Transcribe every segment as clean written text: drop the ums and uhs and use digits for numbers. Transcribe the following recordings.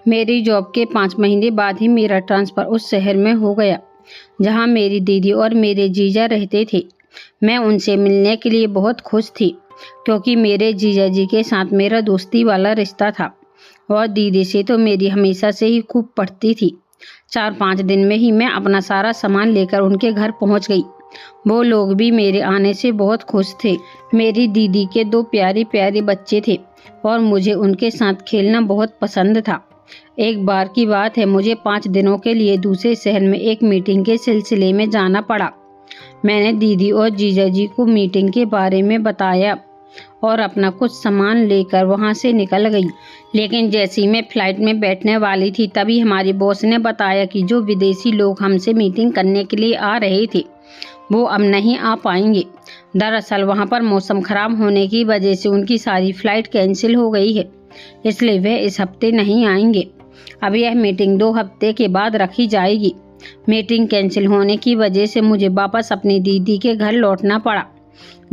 मेरी जॉब के 5 महीने बाद ही मेरा ट्रांसफ़र उस शहर में हो गया जहां मेरी दीदी और मेरे जीजा रहते थे। मैं उनसे मिलने के लिए बहुत खुश थी क्योंकि मेरे जीजा जी के साथ मेरा दोस्ती वाला रिश्ता था और दीदी से तो मेरी हमेशा से ही खूब पटती थी। 4-5 दिन में ही मैं अपना सारा सामान लेकर उनके घर पहुंच गई। वो लोग भी मेरे आने से बहुत खुश थे। मेरी दीदी के 2 प्यारे प्यारे बच्चे थे और मुझे उनके साथ खेलना बहुत पसंद था। एक बार की बात है, मुझे 5 दिनों के लिए दूसरे शहर में एक मीटिंग के सिलसिले में जाना पड़ा। मैंने दीदी और जीजा जी को मीटिंग के बारे में बताया और अपना कुछ सामान लेकर वहां से निकल गई। लेकिन जैसे ही मैं फ्लाइट में बैठने वाली थी तभी हमारी बॉस ने बताया कि जो विदेशी लोग हमसे मीटिंग करने के लिए आ रहे थे वो अब नहीं आ पाएंगे। दरअसल वहां पर मौसम खराब होने की वजह से उनकी सारी फ्लाइट कैंसिल हो गई है, इसलिए वह इस हफ्ते नहीं आएंगे। अब यह मीटिंग 2 हफ्ते के बाद रखी जाएगी। मीटिंग कैंसिल होने की वजह से मुझे वापस अपनी दीदी के घर लौटना पड़ा।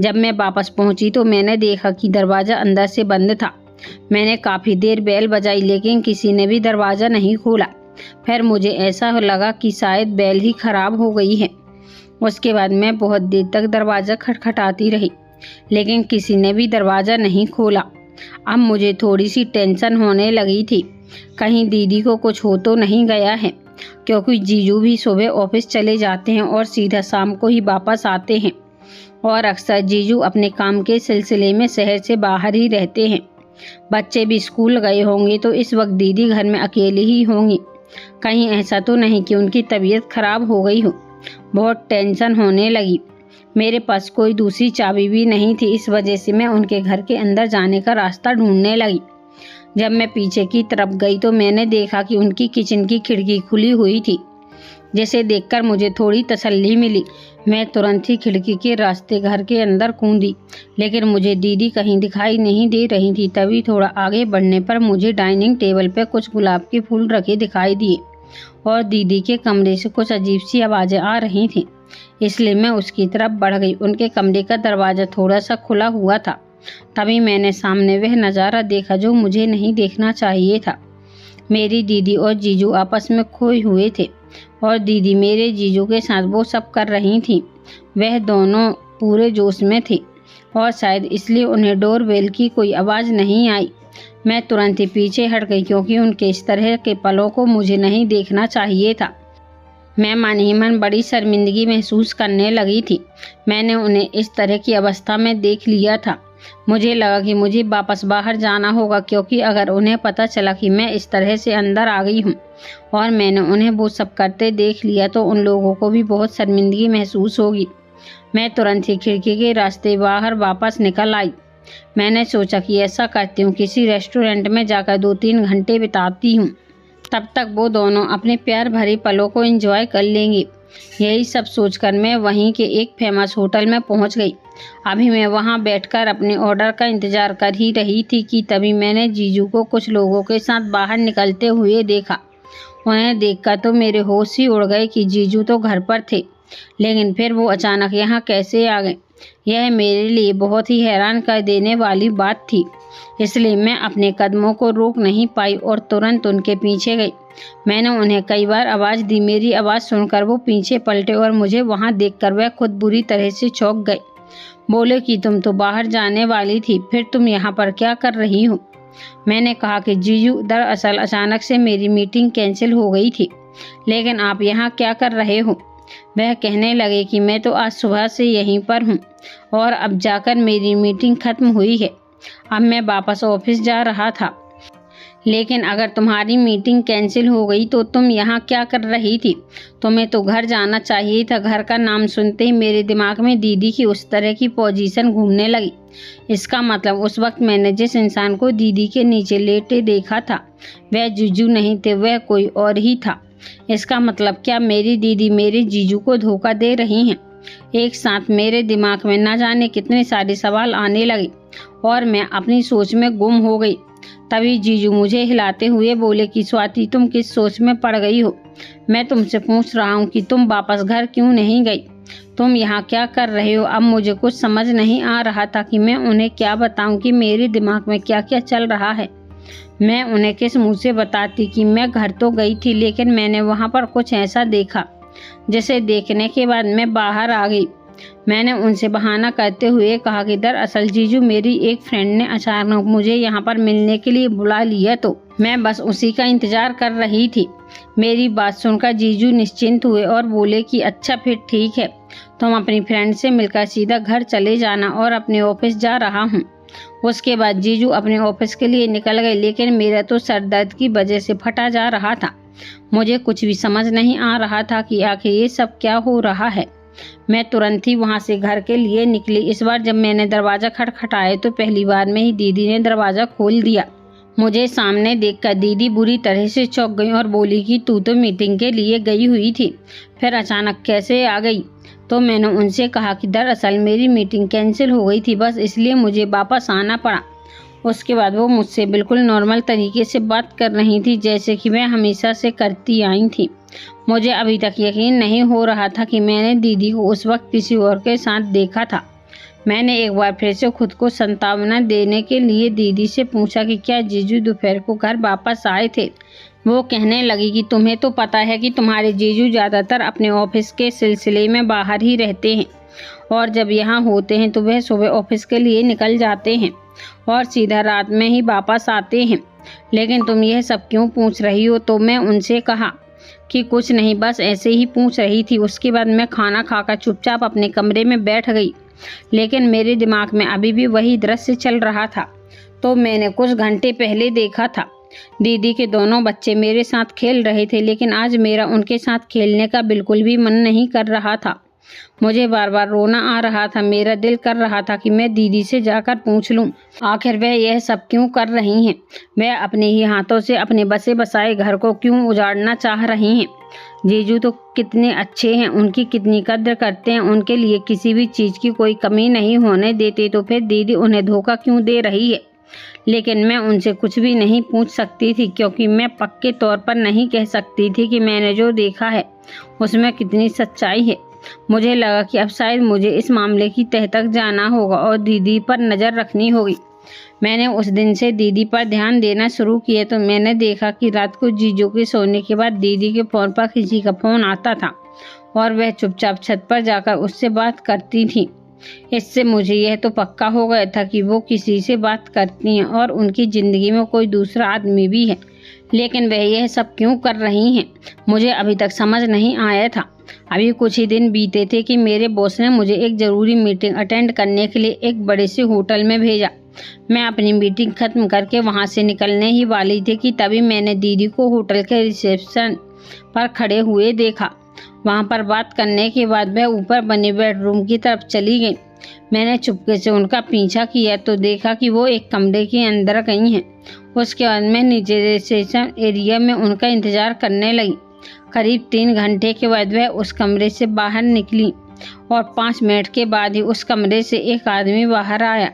जब मैं वापस पहुंची तो मैंने देखा कि दरवाज़ा अंदर से बंद था। मैंने काफ़ी देर बेल बजाई लेकिन किसी ने भी दरवाज़ा नहीं खोला। फिर मुझे ऐसा लगा कि शायद बेल ही खराब हो गई है। उसके बाद मैं बहुत देर तक दरवाज़ा खटखटाती रही लेकिन किसी ने भी दरवाज़ा नहीं खोला। अब मुझे थोड़ी सी टेंशन होने लगी थी, कहीं दीदी को कुछ हो तो नहीं गया है, क्योंकि जीजू भी सुबह ऑफिस चले जाते हैं और सीधा शाम को ही वापस आते हैं और अक्सर जीजू अपने काम के सिलसिले में शहर से बाहर ही रहते हैं। बच्चे भी स्कूल गए होंगे तो इस वक्त दीदी घर में अकेली ही होंगी। कहीं ऐसा तो नहीं कि उनकी तबीयत खराब हो गई हो। बहुत टेंशन होने लगी। मेरे पास कोई दूसरी चाबी भी नहीं थी, इस वजह से मैं उनके घर के अंदर जाने का रास्ता ढूंढने लगी। जब मैं पीछे की तरफ गई तो मैंने देखा कि उनकी किचन की खिड़की खुली हुई थी, जिसे देखकर मुझे थोड़ी तसल्ली मिली। मैं तुरंत ही खिड़की के रास्ते घर के अंदर कूदी लेकिन मुझे दीदी कहीं दिखाई नहीं दे रही थी। तभी थोड़ा आगे बढ़ने पर मुझे डाइनिंग टेबल पर कुछ गुलाब के फूल रखे दिखाई दिए और दीदी के कमरे से कुछ अजीब सी आवाज़ें आ रही थीं, इसलिए मैं उसकी तरफ बढ़ गई। उनके कमरे का दरवाज़ा थोड़ा सा खुला हुआ था। तभी मैंने सामने वह नज़ारा देखा जो मुझे नहीं देखना चाहिए था। मेरी दीदी और जीजू आपस में खोए हुए थे और दीदी मेरे जीजू के साथ वो सब कर रही थी। वह दोनों पूरे जोश में थे और शायद इसलिए उन्हें डोरबेल की कोई आवाज़ नहीं आई। मैं तुरंत ही पीछे हट गई क्योंकि उनके इस तरह के पलों को मुझे नहीं देखना चाहिए था। मैं मन ही मन बड़ी शर्मिंदगी महसूस करने लगी थी। मैंने उन्हें इस तरह की अवस्था में देख लिया था। मुझे लगा कि मुझे वापस बाहर जाना होगा, क्योंकि अगर उन्हें पता चला कि मैं इस तरह से अंदर आ गई हूँ और मैंने उन्हें वो सब करते देख लिया तो उन लोगों को भी बहुत शर्मिंदगी महसूस होगी। मैं तुरंत ही खिड़की के रास्ते बाहर वापस निकल आई। मैंने सोचा कि ऐसा करती हूँ, किसी रेस्टोरेंट में जाकर 2-3 घंटे बिताती हूँ, तब तक वो दोनों अपने प्यार भरे पलों को एंजॉय कर लेंगे। यही सब सोचकर मैं वहीं के एक फेमस होटल में पहुंच गई। अभी मैं वहां बैठकर अपने ऑर्डर का इंतजार कर ही रही थी कि तभी मैंने जीजू को कुछ लोगों के साथ बाहर निकलते हुए देखा। उन्हें देखकर तो मेरे होश ही उड़ गए कि जीजू तो घर पर थे, लेकिन फिर वो अचानक यहाँ कैसे आ गए। यह मेरे लिए बहुत ही हैरान कर देने वाली बात थी, इसलिए मैं अपने कदमों को रोक नहीं पाई और तुरंत उनके पीछे गई। मैंने उन्हें कई बार आवाज़ दी। मेरी आवाज़ सुनकर वो पीछे पलटे और मुझे वहाँ देखकर वह खुद बुरी तरह से चौंक गए। बोले कि तुम तो बाहर जाने वाली थी, फिर तुम यहाँ पर क्या कर रही हो? मैंने कहा कि जीजू, दरअसल अचानक से मेरी मीटिंग कैंसिल हो गई थी, लेकिन आप यहाँ क्या कर रहे हो? वह कहने लगे कि मैं तो आज सुबह से यहीं पर हूँ और अब जाकर मेरी मीटिंग खत्म हुई है। अब मैं वापस ऑफिस जा रहा था, लेकिन अगर तुम्हारी मीटिंग कैंसिल हो गई तो तुम यहाँ क्या कर रही थी? तुम्हें तो घर जाना चाहिए था। घर का नाम सुनते ही मेरे दिमाग में दीदी की उस तरह की पोजीशन घूमने लगी। इसका मतलब उस वक्त मैंने जिस इंसान को दीदी के नीचे लेटे देखा था वह जीजू नहीं थे, वह कोई और ही था। इसका मतलब क्या मेरी दीदी मेरे जीजू को धोखा दे रही हैं? एक साथ मेरे दिमाग में न जाने कितने सारे सवाल आने लगे और मैं अपनी सोच में गुम हो गई। तभी जीजू मुझे हिलाते हुए बोले कि स्वाति, तुम किस सोच में पड़ गई हो? मैं तुमसे पूछ रहा हूँ कि तुम वापस घर क्यों नहीं गई? तुम यहाँ क्या कर रहे हो? अब मुझे कुछ समझ नहीं आ रहा था कि मैं उन्हें क्या बताऊँ कि मेरे दिमाग में क्या क्या चल रहा है। मैं उन्हें किस मुंह से बताती कि मैं घर तो गई थी, लेकिन मैंने वहाँ पर कुछ ऐसा देखा जिसे देखने के बाद मैं बाहर आ गई। मैंने उनसे बहाना करते हुए कहा कि दरअसल जीजू, मेरी एक फ्रेंड ने अचानक मुझे यहाँ पर मिलने के लिए बुला लिया, तो मैं बस उसी का इंतजार कर रही थी। मेरी बात सुनकर जीजू निश्चिंत हुए और बोले कि अच्छा फिर ठीक है, तुम अपनी फ्रेंड से मिलकर सीधा घर चले जाना और अपने ऑफिस जा रहा हूँ। उसके बाद जीजू अपने ऑफिस के लिए निकल गए, लेकिन मेरा तो सर दर्द की वजह से फटा जा रहा था। मुझे कुछ भी समझ नहीं आ रहा था कि आखिर ये सब क्या हो रहा है। मैं तुरंत ही वहां से घर के लिए निकली। इस बार जब मैंने दरवाज़ा खटखटाया तो पहली बार में ही दीदी ने दरवाज़ा खोल दिया। मुझे सामने देखकर दीदी बुरी तरह से चौंक गई और बोली कि तू तो मीटिंग के लिए गई हुई थी, फिर अचानक कैसे आ गई? तो मैंने उनसे कहा कि दरअसल मेरी मीटिंग कैंसिल हो गई थी, बस इसलिए मुझे वापस आना पड़ा। उसके बाद वो मुझसे बिल्कुल नॉर्मल तरीके से बात कर रही थी, जैसे कि मैं हमेशा से करती आई थी। मुझे अभी तक यकीन नहीं हो रहा था कि मैंने दीदी को उस वक्त किसी और के साथ देखा था। मैंने एक बार फिर से खुद को सांत्वना देने के लिए दीदी से पूछा कि क्या जीजू दोपहर को घर वापस आए थे। वो कहने लगी कि तुम्हें तो पता है कि तुम्हारे जीजू ज़्यादातर अपने ऑफिस के सिलसिले में बाहर ही रहते हैं, और जब यहाँ होते हैं तो वह सुबह ऑफिस के लिए निकल जाते हैं और सीधा रात में ही वापस आते हैं। लेकिन तुम यह सब क्यों पूछ रही हो? तो मैं उनसे कहा कि कुछ नहीं, बस ऐसे ही पूछ रही थी। उसके बाद मैं खाना खाकर चुपचाप अपने कमरे में बैठ गई, लेकिन मेरे दिमाग में अभी भी वही दृश्य चल रहा था तो मैंने कुछ घंटे पहले देखा था। दीदी के दोनों बच्चे मेरे साथ खेल रहे थे, लेकिन आज मेरा उनके साथ खेलने का बिल्कुल भी मन नहीं कर रहा था। मुझे बार बार रोना आ रहा था। मेरा दिल कर रहा था कि मैं दीदी से जाकर पूछ लूं आखिर वह यह सब क्यों कर रही हैं। वह अपने ही हाथों से अपने बसे बसाए घर को क्यों उजाड़ना चाह रही हैं। जीजू तो कितने अच्छे हैं, उनकी कितनी कद्र करते हैं, उनके लिए किसी भी चीज़ की कोई कमी नहीं होने देते, तो फिर दीदी उन्हें धोखा क्यों दे रही है। लेकिन मैं उनसे कुछ भी नहीं पूछ सकती थी, क्योंकि मैं पक्के तौर पर नहीं कह सकती थी कि मैंने जो देखा है उसमें कितनी सच्चाई है। मुझे लगा कि अब शायद मुझे इस मामले की तह तक जाना होगा और दीदी पर नज़र रखनी होगी। मैंने उस दिन से दीदी पर ध्यान देना शुरू किया तो मैंने देखा कि रात को जीजू के सोने के बाद दीदी के फ़ोन पर किसी का फ़ोन आता था और वह चुपचाप छत पर जाकर उससे बात करती थी। इससे मुझे यह तो पक्का हो गया था कि वो किसी से बात करती हैं और उनकी ज़िंदगी में कोई दूसरा आदमी भी है। लेकिन वह यह सब क्यों कर रही हैं, मुझे अभी तक समझ नहीं आया था। अभी कुछ ही दिन बीते थे कि मेरे बॉस ने मुझे एक ज़रूरी मीटिंग अटेंड करने के लिए एक बड़े से होटल में भेजा। मैं अपनी मीटिंग ख़त्म करके वहाँ से निकलने ही वाली थी कि तभी मैंने दीदी को होटल के रिसेप्शन पर खड़े हुए देखा। वहाँ पर बात करने के बाद वह ऊपर बने बेडरूम की तरफ चली गई। मैंने चुपके से उनका पीछा किया तो देखा कि वो एक कमरे के अंदर गई हैं। उसके बाद मैं नीचे रिसेप्शन एरिया में उनका इंतज़ार करने लगी। करीब 3 घंटे के बाद वह उस कमरे से बाहर निकली और 5 मिनट के बाद ही उस कमरे से एक आदमी बाहर आया।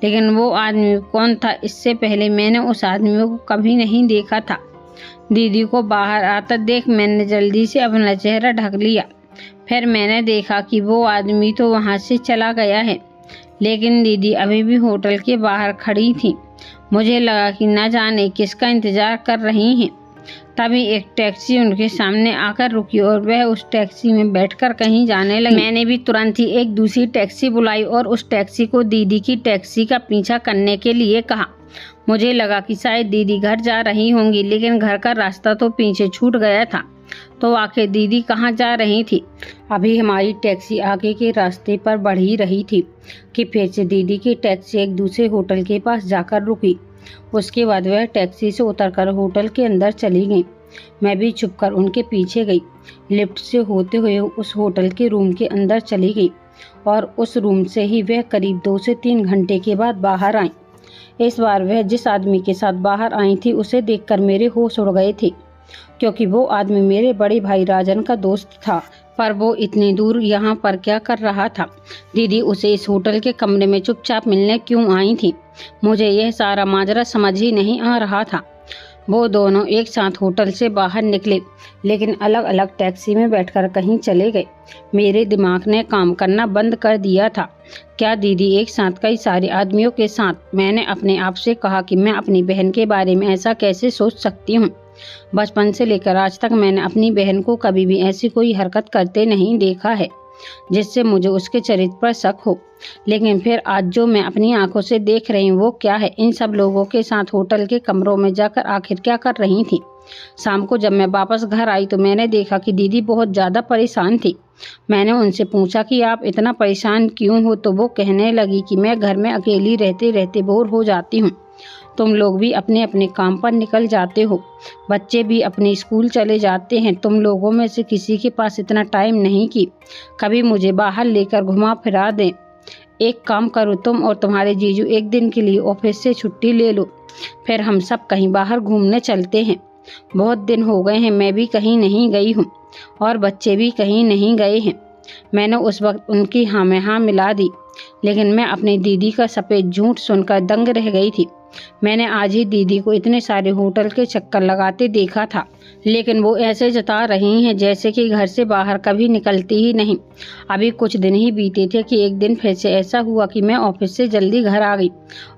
लेकिन वो आदमी कौन था, इससे पहले मैंने उस आदमी को कभी नहीं देखा था। दीदी को बाहर आता देख मैंने जल्दी से अपना चेहरा ढक लिया। फिर मैंने देखा कि वो आदमी तो वहाँ से चला गया है, लेकिन दीदी अभी भी होटल के बाहर खड़ी थी। मुझे लगा कि न जाने किसका इंतज़ार कर रही हैं। तभी एक टैक्सी उनके सामने आकर रुकी और वह उस टैक्सी में बैठकर कहीं जाने लगी। मैंने भी तुरंत ही एक दूसरी टैक्सी बुलाई और उस टैक्सी को दीदी की टैक्सी का पीछा करने के लिए कहा। मुझे लगा कि शायद दीदी घर जा रही होंगी, लेकिन घर का रास्ता तो पीछे छूट गया था। तो आखिर दीदी कहाँ जा रही थी? अभी हमारी टैक्सी आगे के रास्ते पर बढ़ ही रही थी कि फिर से दीदी की टैक्सी एक दूसरे होटल के पास जाकर रुकी। उसके बाद वह टैक्सी से उतरकर होटल के अंदर चली गई। मैं भी छुपकर उनके पीछे गई। लिफ्ट से होते हुए उस होटल के रूम के अंदर चली गई और उस रूम से ही वह करीब 2 से 3 घंटे के बाद बाहर आई। इस बार वह जिस आदमी के साथ बाहर आई थी उसे देखकर मेरे होश उड़ गए थे, क्योंकि वो आदमी मेरे बड़े भाई राजन का दोस्त था। पर वो इतनी दूर यहाँ पर क्या कर रहा था? दीदी उसे इस होटल के कमरे में चुपचाप मिलने क्यों आई थी? मुझे यह सारा माजरा समझ ही नहीं आ रहा था। वो दोनों एक साथ होटल से बाहर निकले, लेकिन अलग अलग टैक्सी में बैठकर कहीं चले गए। मेरे दिमाग ने काम करना बंद कर दिया था। क्या दीदी एक साथ कई सारे आदमियों के साथ? मैंने अपने आप से कहा कि मैं अपनी बहन के बारे में ऐसा कैसे सोच सकती हूँ। बचपन से लेकर आज तक मैंने अपनी बहन को कभी भी ऐसी कोई हरकत करते नहीं देखा है जिससे मुझे उसके चरित्र पर शक हो। लेकिन फिर आज जो मैं अपनी आंखों से देख रही हूँ वो क्या है? इन सब लोगों के साथ होटल के कमरों में जाकर आखिर क्या कर रही थी? शाम को जब मैं वापस घर आई तो मैंने देखा कि दीदी बहुत ज़्यादा परेशान थी। मैंने उनसे पूछा कि आप इतना परेशान क्यों हो? तो वो कहने लगी कि मैं घर में अकेली रहते रहते बोर हो जाती हूँ। तुम लोग भी अपने अपने काम पर निकल जाते हो, बच्चे भी अपने स्कूल चले जाते हैं। तुम लोगों में से किसी के पास इतना टाइम नहीं कि कभी मुझे बाहर लेकर घुमा फिरा दें। एक काम करो, तुम और तुम्हारे जीजू एक दिन के लिए ऑफिस से छुट्टी ले लो, फिर हम सब कहीं बाहर घूमने चलते हैं। बहुत दिन हो गए हैं मैं भी कहीं नहीं गई हूँ और बच्चे भी कहीं नहीं गए हैं। मैंने उस वक्त उनकी हाँ में हाँ मिला दी, लेकिन मैं अपनी दीदी का सफ़ेद झूठ सुनकर दंग रह गई थी। मैंने आज ही दीदी को इतने सारे होटल के चक्कर लगाते देखा था, लेकिन वो ऐसे जता रही हैं जैसे कि घर से बाहर कभी निकलती ही नहीं। अभी कुछ दिन ही बीते थे कि एक दिन फिर से ऐसा हुआ कि मैं ऑफिस से जल्दी घर आ गई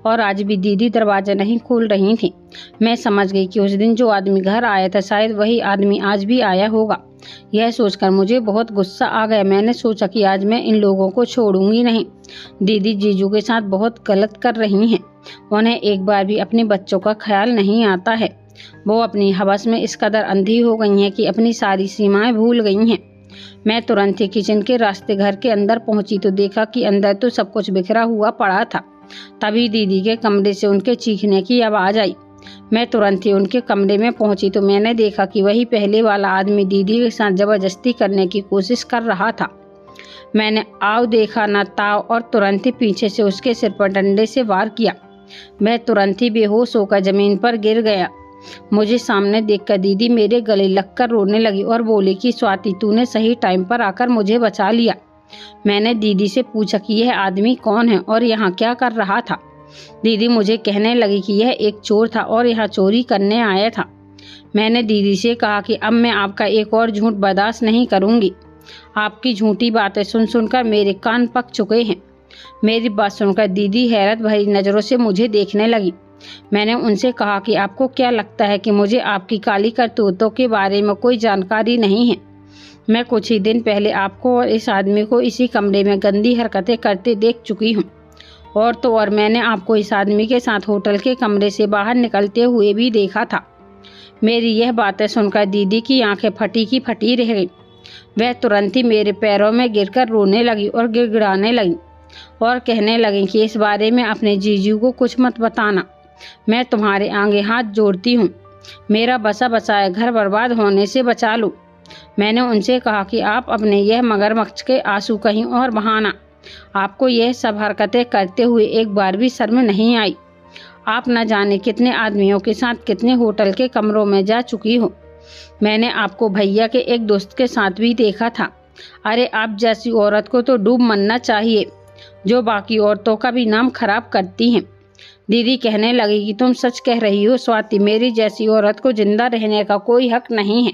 और आज भी दीदी दरवाज़ा नहीं खोल रही थी। मैं समझ गई कि उस दिन जो आदमी घर आया था शायद वही आदमी आज भी आया होगा। यह सोचकर मुझे बहुत गुस्सा आ गया। मैंने सोचा कि आज मैं इन लोगों को छोड़ूंगी नहीं। दीदी जीजू के साथ बहुत गलत कर रही हैं। उन्हें एक बार भी अपने बच्चों का ख्याल नहीं आता है। वो अपनी हवस में इस कदर अंधी हो गई हैं कि अपनी सारी सीमाएं भूल गई हैं। मैं तुरंत ही किचन के रास्ते घर के अंदर पहुंची तो देखा कि अंदर तो सब कुछ बिखरा हुआ पड़ा था। तभी दीदी के कमरे से उनके चीखने की आवाज़ आई। मैं तुरंत ही उनके कमरे में पहुंची तो मैंने देखा कि वही पहले वाला आदमी दीदी के साथ जबरदस्ती करने की कोशिश कर रहा था। मैंने आव देखा न ताव और तुरंत ही पीछे से उसके सिर पर डंडे से वार किया। वह तुरंत ही बेहोश होकर जमीन पर गिर गया। मुझे सामने देखकर दीदी मेरे गले लगकर रोने लगी और बोली कि स्वाति, तूने सही टाइम पर आकर मुझे बचा लिया। मैंने दीदी से पूछा कि यह आदमी कौन है और यहाँ क्या कर रहा था। दीदी मुझे कहने लगी कि यह एक चोर था और यहाँ चोरी करने आया था। मैंने दीदी से कहा कि अब मैं आपका एक और झूठ बर्दाश्त नहीं करूँगी। आपकी झूठी बातें सुन सुनकर मेरे कान पक चुके हैं। मेरी बात सुनकर दीदी हैरत भरी नज़रों से मुझे देखने लगी। मैंने उनसे कहा कि आपको क्या लगता है कि मुझे आपकी काली करतूतों के बारे में कोई जानकारी नहीं है? मैं कुछ ही दिन पहले आपको और इस आदमी को इसी कमरे में गंदी हरकतें करते देख चुकी हूँ। और तो और मैंने आपको इस आदमी के साथ होटल के कमरे से बाहर निकलते हुए भी देखा था। मेरी यह बातें सुनकर दीदी की आंखें फटी की फटी रह गई। वह तुरंत ही मेरे पैरों में गिरकर रोने लगी और गिड़गिड़ाने लगी और कहने लगी कि इस बारे में अपने जीजू को कुछ मत बताना। मैं तुम्हारे आगे हाथ जोड़ती हूँ, मेरा बसा बसाया घर बर्बाद होने से बचा लो। मैंने उनसे कहा कि आप अपने यह मगरमच्छ के आंसू कहीं और बहाना। आपको यह सब हरकतें करते हुए एक बार भी शर्म नहीं आई। आप न जाने कितने आदमियों के साथ कितने होटल के कमरों में जा चुकी हो। मैंने आपको भैया के एक दोस्त के साथ भी देखा था। अरे आप जैसी औरत को तो डूब मरना चाहिए जो बाकी औरतों का भी नाम खराब करती हैं। दीदी कहने लगी कि तुम सच कह रही हो स्वाति, मेरी जैसी औरत को जिंदा रहने का कोई हक नहीं है।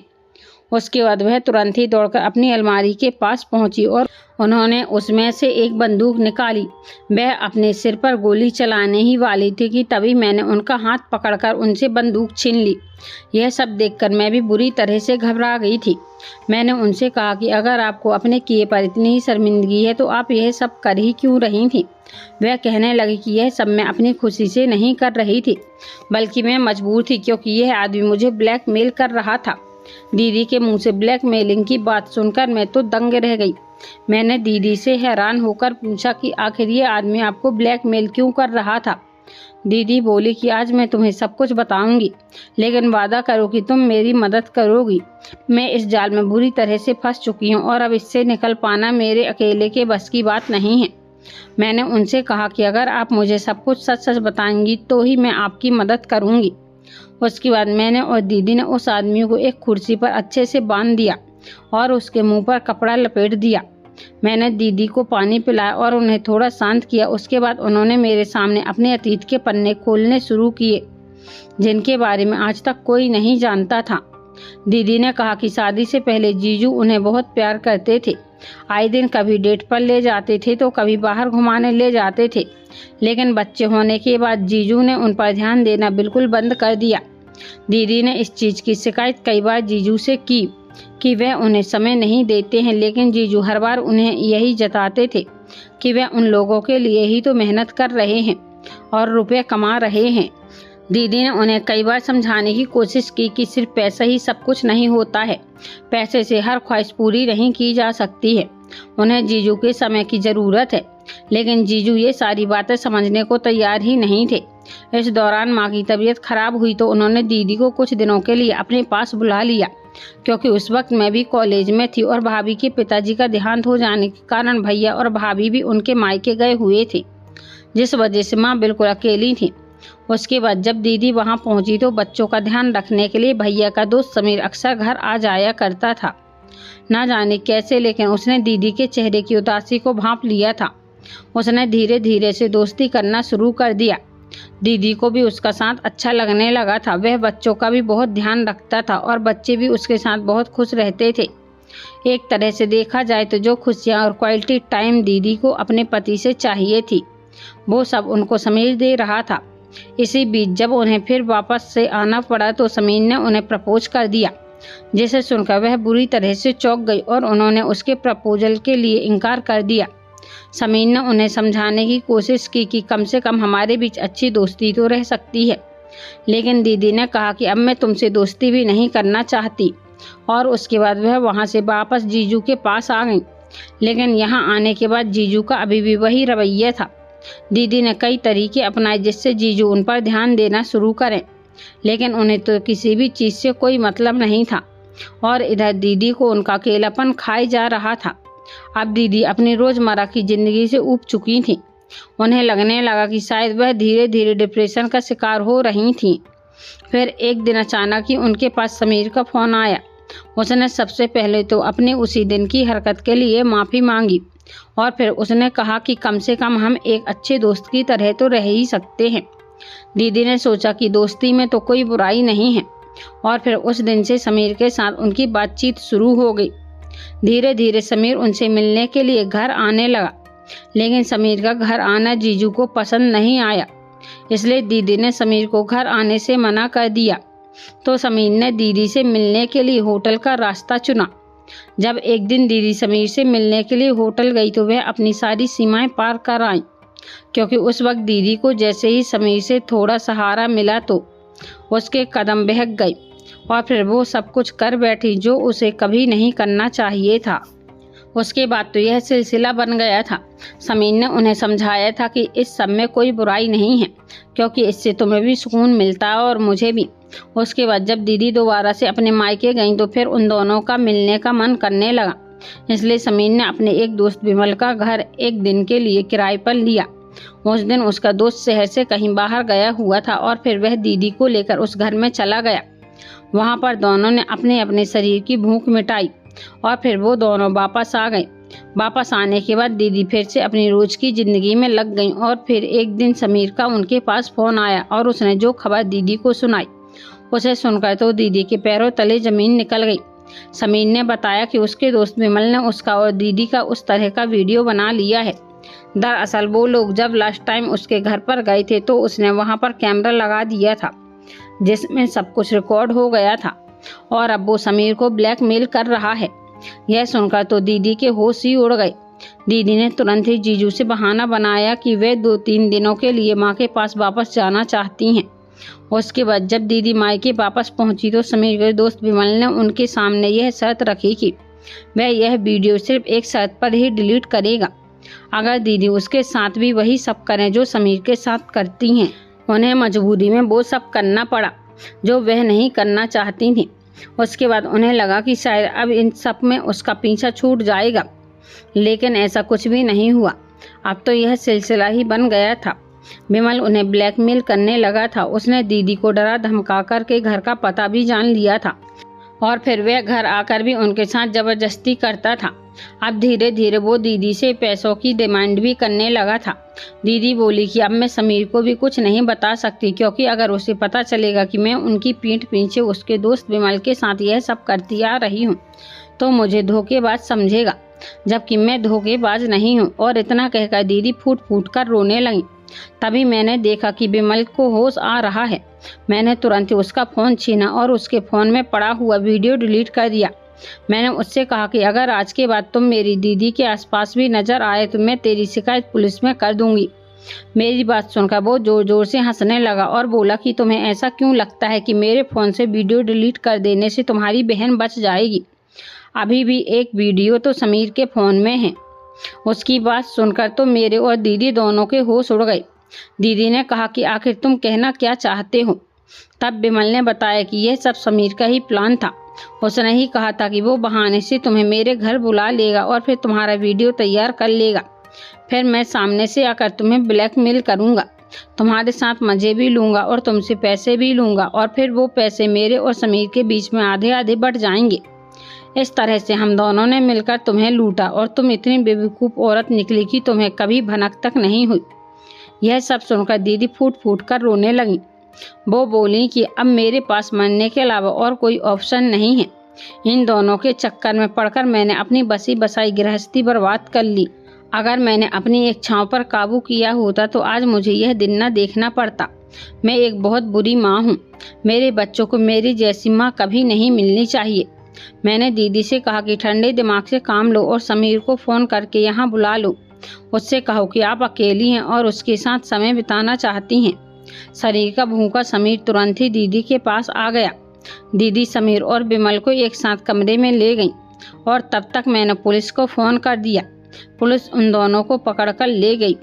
उसके बाद वह तुरंत ही दौड़कर अपनी अलमारी के पास पहुंची और उन्होंने उसमें से एक बंदूक निकाली। वह अपने सिर पर गोली चलाने ही वाली थी कि तभी मैंने उनका हाथ पकड़कर उनसे बंदूक छीन ली। यह सब देखकर मैं भी बुरी तरह से घबरा गई थी। मैंने उनसे कहा कि अगर आपको अपने किए पर इतनी ही शर्मिंदगी है तो आप यह सब कर ही क्यों रही थी। वह कहने लगी कि यह सब मैं अपनी खुशी से नहीं कर रही थी, बल्कि मैं मजबूर थी क्योंकि यह आदमी मुझे ब्लैकमेल कर रहा था। दीदी के मुंह से ब्लैकमेलिंग की बात सुनकर मैं तो दंग रह गई। मैंने दीदी से हैरान होकर पूछा कि आखिर ये आदमी आपको ब्लैकमेल क्यों कर रहा था। दीदी बोली कि आज मैं तुम्हें सब कुछ बताऊंगी, लेकिन वादा करो कि तुम मेरी मदद करोगी। मैं इस जाल में बुरी तरह से फंस चुकी हूँ और अब इससे निकल पाना मेरे अकेले के बस की बात नहीं है। मैंने उनसे कहा कि अगर आप मुझे सब कुछ सच सच बताएंगी तो ही मैं आपकी मदद करूंगी। उसके बाद मैंने और दीदी ने उस आदमी को एक कुर्सी पर अच्छे से बांध दिया और उसके मुंह पर कपड़ा लपेट दिया। मैंने दीदी को पानी पिलाया और उन्हें थोड़ा शांत किया। उसके बाद उन्होंने मेरे सामने अपने अतीत के पन्ने खोलने शुरू किए। जिनके बारे में आज तक कोई नहीं जानता था। दीदी ने कहा कि शादी से पहले जीजू उन्हें बहुत प्यार करते थे। आए दिन कभी डेट पर ले जाते थे तो कभी बाहर घुमाने ले जाते थे, लेकिन बच्चे होने के बाद जीजू ने उन पर ध्यान देना बिल्कुल बंद कर दिया। दीदी ने इस चीज़ की शिकायत कई बार जीजू से की कि वह उन्हें समय नहीं देते हैं, लेकिन जीजू हर बार उन्हें यही जताते थे कि वह उन लोगों के लिए ही तो मेहनत कर रहे हैं और रुपए कमा रहे हैं। दीदी ने उन्हें कई बार समझाने की कोशिश की कि सिर्फ पैसा ही सब कुछ नहीं होता है, पैसे से हर ख्वाहिश पूरी नहीं की जा सकती है। उन्हें जीजू के समय की ज़रूरत है, लेकिन जीजू ये सारी बातें समझने को तैयार ही नहीं थे। इस दौरान माँ की तबीयत खराब हुई तो उन्होंने दीदी को कुछ दिनों के लिए अपने पास बुला लिया, क्योंकि उस वक्त मैं भी कॉलेज में थी और भाभी के पिताजी का देहांत हो जाने के कारण भैया और भाभी भी उनके मायके गए हुए थे, जिस वजह से माँ बिल्कुल अकेली थी। उसके बाद जब दीदी वहां पहुंची तो बच्चों का ध्यान रखने के लिए भैया का दोस्त समीर अक्सर घर आ जाया करता था। ना जाने कैसे, लेकिन उसने दीदी के चेहरे की उदासी को भांप लिया था। उसने धीरे धीरे से दोस्ती करना शुरू कर दिया। दीदी को भी उसका साथ अच्छा लगने लगा था। वह बच्चों का भी बहुत ध्यान रखता था और बच्चे भी उसके साथ बहुत खुश रहते थे। एक तरह से देखा जाए तो जो खुशियाँ और क्वालिटी टाइम दीदी को अपने पति से चाहिए थी, वो सब उनको समीर दे रहा था। इसी बीच जब उन्हें फिर वापस से आना पड़ा तो समीर ने उन्हें प्रपोज कर दिया, जिसे सुनकर वह बुरी तरह से चौंक गई और उन्होंने उसके प्रपोजल के लिए इनकार कर दिया। समीर ने उन्हें समझाने की कोशिश की कि कम से कम हमारे बीच अच्छी दोस्ती तो रह सकती है, लेकिन दीदी ने कहा कि अब मैं तुमसे दोस्ती भी नहीं करना चाहती। और उसके बाद वह वहाँ से वापस जीजू के पास आ गई। लेकिन यहाँ आने के बाद जीजू का अभी भी वही रवैया था। दीदी ने कई तरीके अपनाए जिससे जीजू उन पर ध्यान देना शुरू करें, लेकिन उन्हें तो किसी भी चीज़ से कोई मतलब नहीं था और इधर दीदी को उनका अकेलापन खाए जा रहा था। अब दीदी अपनी रोज़मर्रा की ज़िंदगी से ऊब चुकी थी। उन्हें लगने लगा कि शायद वह धीरे धीरे डिप्रेशन का शिकार हो रही थी। फिर एक दिन अचानक ही उनके पास समीर का फ़ोन आया। उसने सबसे पहले तो अपने उसी दिन की हरकत के लिए माफ़ी मांगी और फिर उसने कहा कि कम से कम हम एक अच्छे दोस्त की तरह तो रह ही सकते हैं। दीदी ने सोचा कि दोस्ती में तो कोई बुराई नहीं है और फिर उस दिन से समीर के साथ उनकी बातचीत शुरू हो गई। धीरे धीरे समीर उनसे मिलने के लिए घर आने लगा, लेकिन समीर का घर आना जीजू को पसंद नहीं आया, इसलिए दीदी ने समीर को घर आने से मना कर दिया। तो समीर ने दीदी से मिलने के लिए होटल का रास्ता चुना। जब एक दिन दीदी समीर से मिलने के लिए होटल गई तो वह अपनी सारी सीमाएं पार कर आई, क्योंकि उस वक्त दीदी को जैसे ही समीर से थोड़ा सहारा मिला तो उसके कदम बहक गए और फिर वो सब कुछ कर बैठी जो उसे कभी नहीं करना चाहिए था। उसके बाद तो यह सिलसिला बन गया था। समीर ने उन्हें समझाया था कि इस सब में कोई बुराई नहीं है, क्योंकि इससे तुम्हें भी सुकून मिलता है और मुझे भी। उसके बाद जब दीदी दोबारा से अपने मायके गईं तो फिर उन दोनों का मिलने का मन करने लगा, इसलिए समीर ने अपने एक दोस्त विमल का घर एक दिन के लिए किराए पर लिया। उस दिन उसका दोस्त शहर से कहीं बाहर गया हुआ था और फिर वह दीदी को लेकर उस घर में चला गया। वहाँ पर दोनों ने अपने अपने शरीर की भूख मिटाई और फिर वो दोनों वापस आ गए। वापस आने के बाद दीदी फिर से अपनी रोज की जिंदगी में लग गई और फिर एक दिन समीर का उनके पास फोन आया और उसने जो खबर दीदी को सुनाई, उसे सुनकर तो दीदी के पैरों तले जमीन निकल गई। समीर ने बताया कि उसके दोस्त विमल ने उसका और दीदी का उस तरह का वीडियो बना लिया है। दरअसल वो लोग जब लास्ट टाइम उसके घर पर गए थे तो उसने वहाँ पर कैमरा लगा दिया था, जिसमें सब कुछ रिकॉर्ड हो गया था और अब वो समीर को ब्लैकमेल कर रहा है। यह सुनकर तो दीदी के होश ही उड़ गए। दीदी ने तुरंत ही जीजू से बहाना बनाया कि वे 2-3 दिनों के लिए माँ के पास वापस जाना चाहती हैं। उसके बाद जब दीदी मायके वापस पहुंची तो समीर के दोस्त विमल ने उनके सामने यह शर्त रखी कि वह यह वीडियो सिर्फ एक शर्त पर ही डिलीट करेगा, अगर दीदी उसके साथ भी वही सब करें जो समीर के साथ करती हैं। उन्हें मजबूरी में वो सब करना पड़ा जो वह नहीं करना चाहती थी। उसके बाद उन्हें लगा कि शायद अब इन सब में उसका पीछा छूट जाएगा, लेकिन ऐसा कुछ भी नहीं हुआ। अब तो यह सिलसिला ही बन गया था। विमल उन्हें ब्लैकमेल करने लगा था। उसने दीदी को डरा धमका कर के घर का पता भी जान लिया था और फिर वह घर आकर भी उनके साथ जबरदस्ती करता था। अब धीरे धीरे वो दीदी से पैसों की डिमांड भी करने लगा था। दीदी बोली कि अब मैं समीर को भी कुछ नहीं बता सकती, क्योंकि अगर उसे पता चलेगा कि मैं उनकी पीठ पीछे उसके दोस्त विमल के साथ यह सब करती आ रही हूँ तो मुझे धोखेबाज समझेगा, जबकि मैं धोखेबाज नहीं हूँ। और इतना कहकर दीदी फूट फूट कर रोने लगी। तभी मैंने देखा कि विमल को होश आ रहा है। मैंने तुरंत ही उसका फ़ोन छीना और उसके फ़ोन में पड़ा हुआ वीडियो डिलीट कर दिया। मैंने उससे कहा कि अगर आज के बाद तुम मेरी दीदी के आसपास भी नजर आए तो मैं तेरी शिकायत पुलिस में कर दूंगी। मेरी बात सुनकर वो जोर जोर से हंसने लगा और बोला कि तुम्हें ऐसा क्यों लगता है कि मेरे फ़ोन से वीडियो डिलीट कर देने से तुम्हारी बहन बच जाएगी? अभी भी एक वीडियो तो समीर के फ़ोन में है। उसकी बात सुनकर तो मेरे और दीदी दोनों के होश उड़ गए। दीदी ने कहा कि आखिर तुम कहना क्या चाहते हो? तब विमल ने बताया कि यह सब समीर का ही प्लान था। उसने ही कहा था कि वो बहाने से तुम्हें मेरे घर बुला लेगा और फिर तुम्हारा वीडियो तैयार कर लेगा। फिर मैं सामने से आकर तुम्हें ब्लैकमेल करूंगा, तुम्हारे साथ मज़े भी लूँगा और तुमसे पैसे भी लूँगा, और फिर वो पैसे मेरे और समीर के बीच में आधे आधे बट जाएंगे। इस तरह से हम दोनों ने मिलकर तुम्हें लूटा और तुम इतनी बेवकूफ़ औरत निकली कि तुम्हें कभी भनक तक नहीं हुई। यह सब सुनकर दीदी फूट फूट कर रोने लगी। वो बोली कि अब मेरे पास मरने के अलावा और कोई ऑप्शन नहीं है। इन दोनों के चक्कर में पड़कर मैंने अपनी बसी बसाई गृहस्थी बर्बाद कर ली। अगर मैंने अपनी इच्छाओं पर काबू किया होता तो आज मुझे यह दिन न देखना पड़ता। मैं एक बहुत बुरी माँ हूँ। मेरे बच्चों को मेरी जैसी माँ कभी नहीं मिलनी चाहिए। मैंने दीदी से कहा कि ठंडे दिमाग से काम लो और समीर को फ़ोन करके यहाँ बुला लो। उससे कहो कि आप अकेली हैं और उसके साथ समय बिताना चाहती हैं। शरीर का भूखा समीर तुरंत ही दीदी के पास आ गया। दीदी समीर और विमल को एक साथ कमरे में ले गई और तब तक मैंने पुलिस को फ़ोन कर दिया। पुलिस उन दोनों को पकड़कर ले गई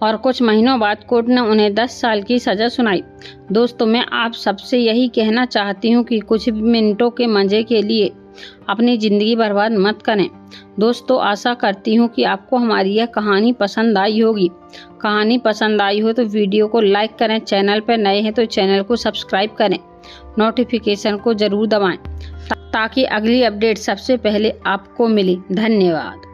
और कुछ महीनों बाद कोर्ट ने उन्हें 10 साल की सज़ा सुनाई। दोस्तों, मैं आप सबसे यही कहना चाहती हूँ कि कुछ मिनटों के मज़े के लिए अपनी ज़िंदगी बर्बाद मत करें। दोस्तों, आशा करती हूँ कि आपको हमारी यह कहानी पसंद आई होगी। कहानी पसंद आई हो तो वीडियो को लाइक करें, चैनल पर नए हैं तो चैनल को सब्सक्राइब करें, नोटिफिकेशन को ज़रूर दबाएं ताकि अगली अपडेट सबसे पहले आपको मिले। धन्यवाद।